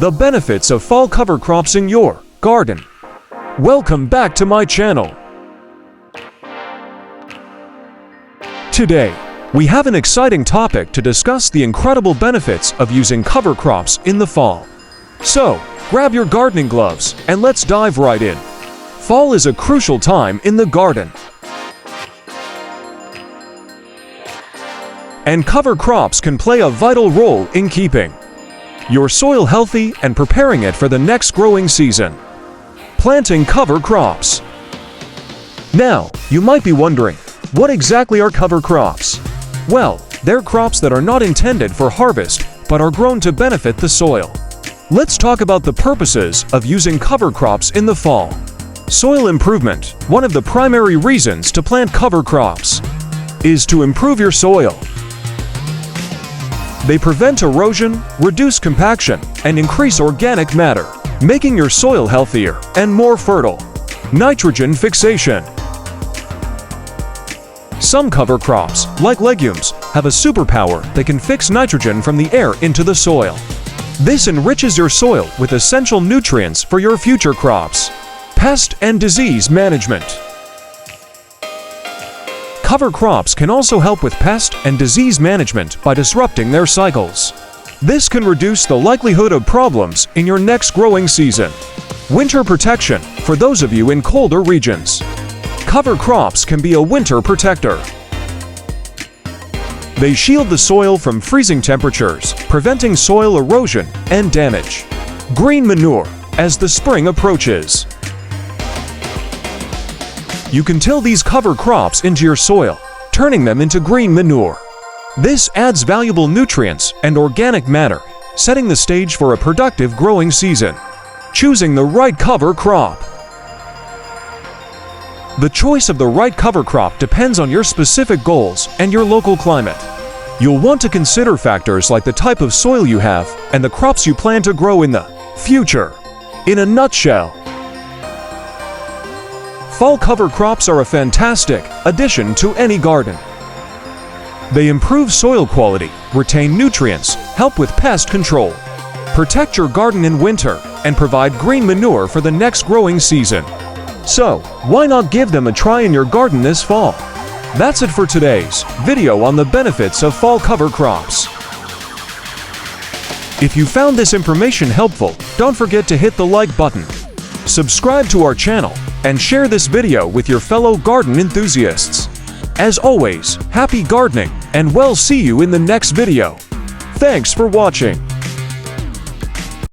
The benefits of fall cover crops in your garden. Welcome back to my channel. Today, we have an exciting topic to discuss: the incredible benefits of using cover crops in the fall. So, grab your gardening gloves and let's dive right in. Fall is a crucial time in the garden, and cover crops can play a vital role in keeping your soil healthy and preparing it for the next growing season. Planting cover crops. Now, you might be wondering, what exactly are cover crops? Well, they're crops that are not intended for harvest, but are grown to benefit the soil. Let's talk about the purposes of using cover crops in the fall. Soil improvement. One of the primary reasons to plant cover crops is to improve your soil. They prevent erosion, reduce compaction, and increase organic matter, making your soil healthier and more fertile. Nitrogen fixation. Some cover crops, like legumes, have a superpower that can fix nitrogen from the air into the soil. This enriches your soil with essential nutrients for your future crops. Pest and disease management. Cover crops can also help with pest and disease management by disrupting their cycles. This can reduce the likelihood of problems in your next growing season. Winter protection for those of you in colder regions. Cover crops can be a winter protector. They shield the soil from freezing temperatures, preventing soil erosion and damage. Green manure as the spring approaches. You can till these cover crops into your soil, turning them into green manure. This adds valuable nutrients and organic matter, setting the stage for a productive growing season. Choosing the right cover crop. The choice of the right cover crop depends on your specific goals and your local climate. You'll want to consider factors like the type of soil you have and the crops you plan to grow in the future. In a nutshell, fall cover crops are a fantastic addition to any garden. They improve soil quality, retain nutrients, help with pest control, protect your garden in winter, and provide green manure for the next growing season. So, why not give them a try in your garden this fall? That's it for today's video on the benefits of fall cover crops. If you found this information helpful, don't forget to hit the like button, subscribe to our channel, and share this video with your fellow garden enthusiasts. As always, happy gardening, and we'll see you in the next video. Thanks for watching.